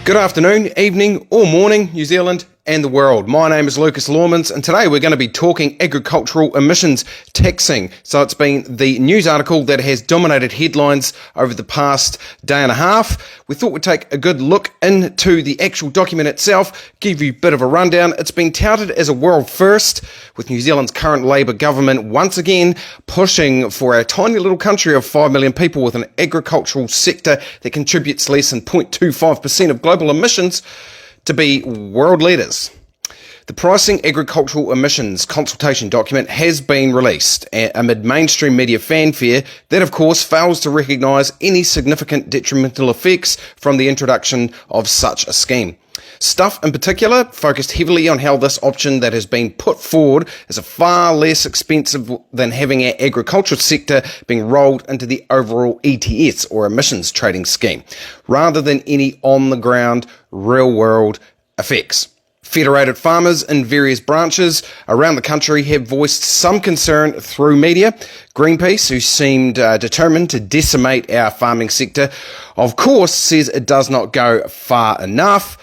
Good afternoon, evening or morning, New Zealand and the world. My name is Lucas Lawmans, and today we're going to be talking agricultural emissions taxing. So it's been the news article that has dominated headlines over the past day and a half. We thought we'd take a good look into the actual document itself, give you a bit of a rundown. It's been touted as a world first, with New Zealand's current Labour government once again pushing for a tiny little country of 5 million people with an agricultural sector that contributes less than 0.25% of global emissions to be world leaders. The Pricing Agricultural Emissions Consultation Document has been released amid mainstream media fanfare that, of course, fails to recognise any significant detrimental effects from the introduction of such a scheme. Stuff in particular focused heavily on how this option that has been put forward is far less expensive than having our agricultural sector being rolled into the overall ETS or emissions trading scheme, rather than any on-the-ground, real-world effects. Federated farmers in various branches around the country have voiced some concern through media. Greenpeace, who seemed determined to decimate our farming sector, of course says it does not go far enough.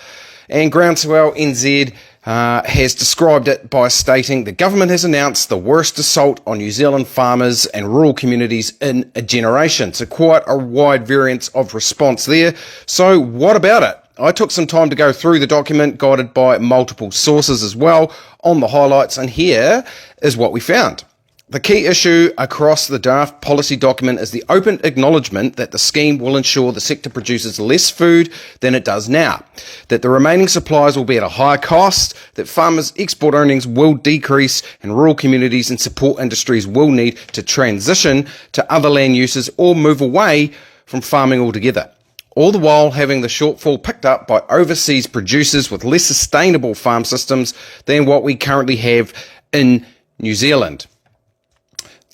And Groundswell NZ has described it by stating the government has announced the worst assault on New Zealand farmers and rural communities in a generation. So quite a wide variance of response there. So what about it? I took some time to go through the document, guided by multiple sources as well, on the highlights, and here is what we found. The key issue across the draft policy document is the open acknowledgement that the scheme will ensure the sector produces less food than it does now, that the remaining supplies will be at a higher cost, that farmers' export earnings will decrease, and rural communities and support industries will need to transition to other land uses or move away from farming altogether, all the while having the shortfall picked up by overseas producers with less sustainable farm systems than what we currently have in New Zealand.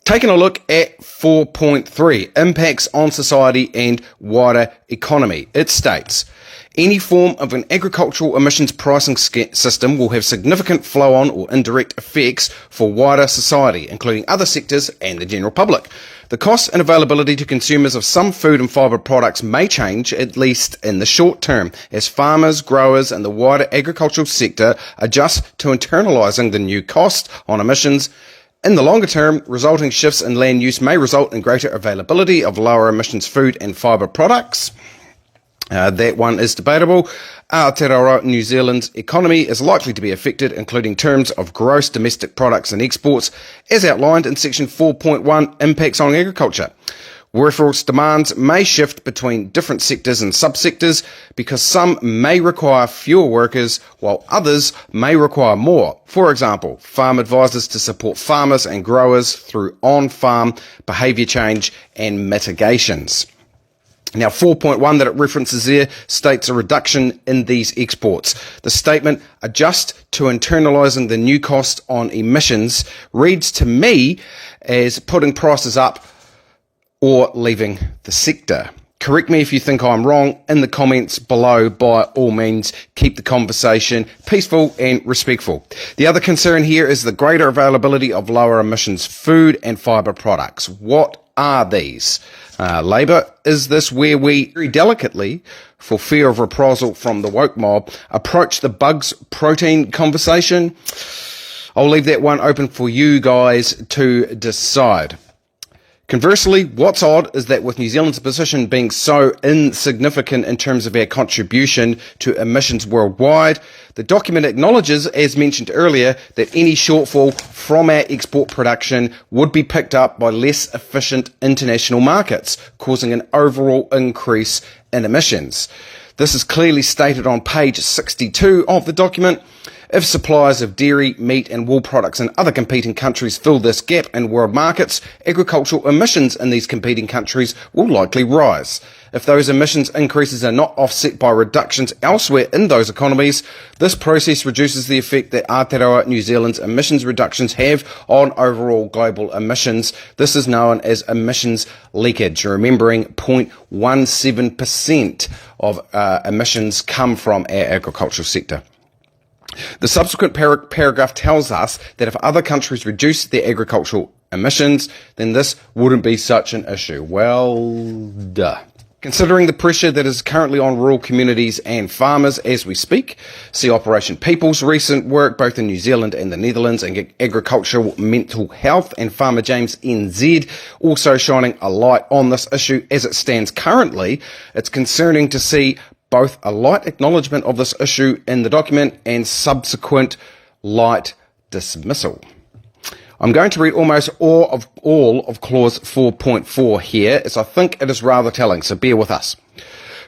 Taking a look at 4.3, impacts on society and wider economy. It states, any form of an agricultural emissions pricing system will have significant flow-on or indirect effects for wider society, including other sectors and the general public. The cost and availability to consumers of some food and fibre products may change, at least in the short term, as farmers, growers and the wider agricultural sector adjust to internalising the new cost on emissions. In the longer term, resulting shifts in land use may result in greater availability of lower emissions food and fibre products. That one is debatable. Aotearoa New Zealand's economy is likely to be affected, including terms of gross domestic products and exports, as outlined in section 4.1, impacts on agriculture. Workforce demands may shift between different sectors and subsectors because some may require fewer workers while others may require more. For example, farm advisors to support farmers and growers through on-farm behaviour change and mitigations. Now, 4.1 that it references there states a reduction in these exports. The statement, adjust to internalising the new cost on emissions, reads to me as putting prices up or leaving the sector. Correct me if you think I'm wrong in the comments below. By all means, keep the conversation peaceful and respectful. The other concern here is the greater availability of lower emissions food and fibre products. What are these? Labour, is this where we very delicately, for fear of reprisal from the woke mob, approach the bugs protein conversation? I'll leave that one open for you guys to decide. Conversely, what's odd is that with New Zealand's position being so insignificant in terms of our contribution to emissions worldwide, the document acknowledges, as mentioned earlier, that any shortfall from our export production would be picked up by less efficient international markets, causing an overall increase in emissions. This is clearly stated on page 62 of the document. If suppliers of dairy, meat and wool products in other competing countries fill this gap in world markets, agricultural emissions in these competing countries will likely rise. If those emissions increases are not offset by reductions elsewhere in those economies, this process reduces the effect that Aotearoa New Zealand's emissions reductions have on overall global emissions. This is known as emissions leakage, remembering 0.17% of emissions come from our agricultural sector. The subsequent paragraph tells us that if other countries reduce their agricultural emissions, then this wouldn't be such an issue. Well, duh. Considering the pressure that is currently on rural communities and farmers as we speak, see Operation People's recent work both in New Zealand and the Netherlands in agricultural mental health, and Farmer James NZ also shining a light on this issue as it stands currently. It's concerning to see both a light acknowledgement of this issue in the document and subsequent light dismissal. I'm going to read almost all of clause 4.4 here, as I think it is rather telling, so bear with us.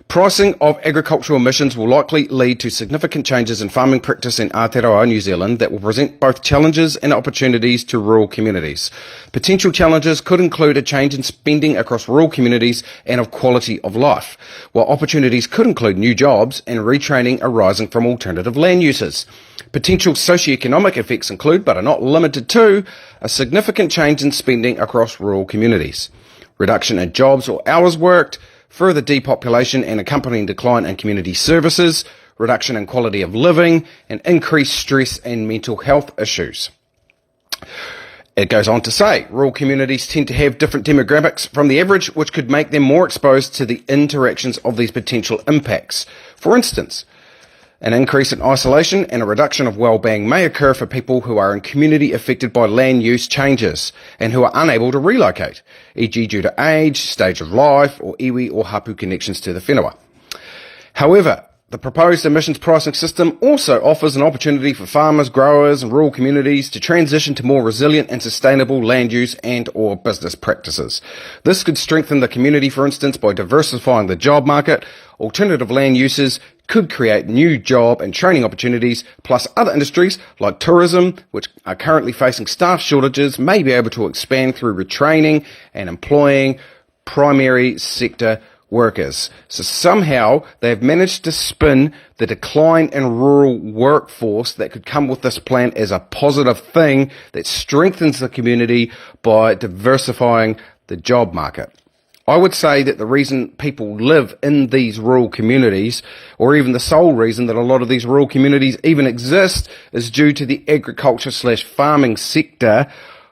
Pricing of agricultural emissions will likely lead to significant changes in farming practice in Aotearoa, New Zealand, that will present both challenges and opportunities to rural communities. Potential challenges could include a change in spending across rural communities and of quality of life, while opportunities could include new jobs and retraining arising from alternative land uses. Potential socioeconomic effects include, but are not limited to, a significant change in spending across rural communities, reduction in jobs or hours worked, further depopulation and accompanying decline in community services, reduction in quality of living, and increased stress and mental health issues. It goes on to say, rural communities tend to have different demographics from the average, which could make them more exposed to the interactions of these potential impacts. For instance, an increase in isolation and a reduction of well-being may occur for people who are in community affected by land use changes and who are unable to relocate, e.g. due to age, stage of life, or iwi or hapu connections to the whenua. However, the proposed emissions pricing system also offers an opportunity for farmers, growers and rural communities to transition to more resilient and sustainable land use and or business practices. This could strengthen the community, for instance, by diversifying the job market. Alternative land uses could create new job and training opportunities, plus other industries like tourism, which are currently facing staff shortages, may be able to expand through retraining and employing primary sector workers. So somehow they've managed to spin the decline in rural workforce that could come with this plan as a positive thing that strengthens the community by diversifying the job market. I would say that the reason people live in these rural communities, or even the sole reason that a lot of these rural communities even exist, is due to the agriculture/farming sector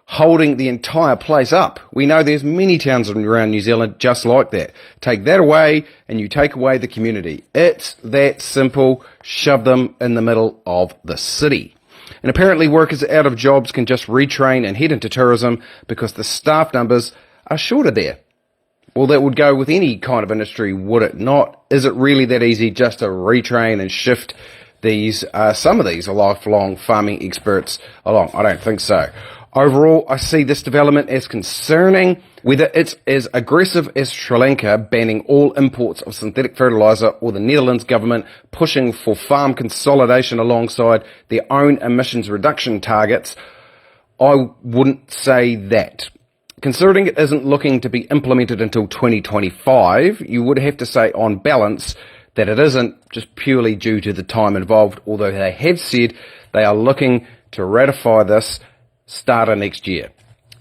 holding the entire place up. We know there's many towns around New Zealand just like that. Take that away and you take away the community. It's that simple. Shove them in the middle of the city. And apparently workers out of jobs can just retrain and head into tourism because the staff numbers are shorter there. Well, that would go with any kind of industry, would it not? Is it really that easy just to retrain and shift some of these lifelong farming experts along? I don't think so. Overall, I see this development as concerning. Whether it's as aggressive as Sri Lanka banning all imports of synthetic fertiliser, or the Netherlands government pushing for farm consolidation alongside their own emissions reduction targets, I wouldn't say that. Considering it isn't looking to be implemented until 2025, you would have to say on balance that it isn't just purely due to the time involved, although they have said they are looking to ratify this starter next year.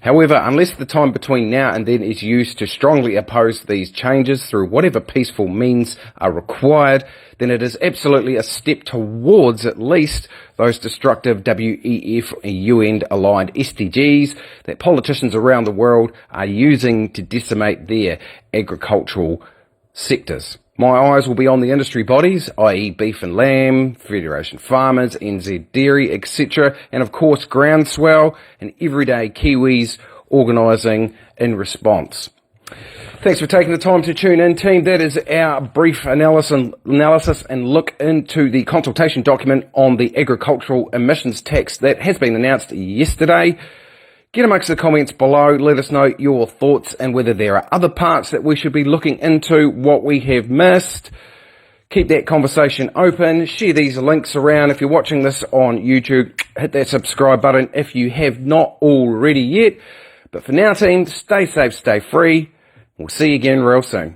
However, unless the time between now and then is used to strongly oppose these changes through whatever peaceful means are required, then it is absolutely a step towards at least those destructive WEF and UN-aligned SDGs that politicians around the world are using to decimate their agricultural sectors. My eyes will be on the industry bodies, i.e. Beef and Lamb, Federation Farmers, NZ Dairy, etc., and of course Groundswell and everyday Kiwis organising in response. Thanks for taking the time to tune in, team. That is our brief analysis and look into the consultation document on the agricultural emissions tax that has been announced yesterday. Get amongst the comments below, let us know your thoughts and whether there are other parts that we should be looking into, what we have missed. Keep that conversation open, share these links around. If you're watching this on YouTube, hit that subscribe button if you have not already yet. But for now, team, stay safe, stay free. We'll see you again real soon.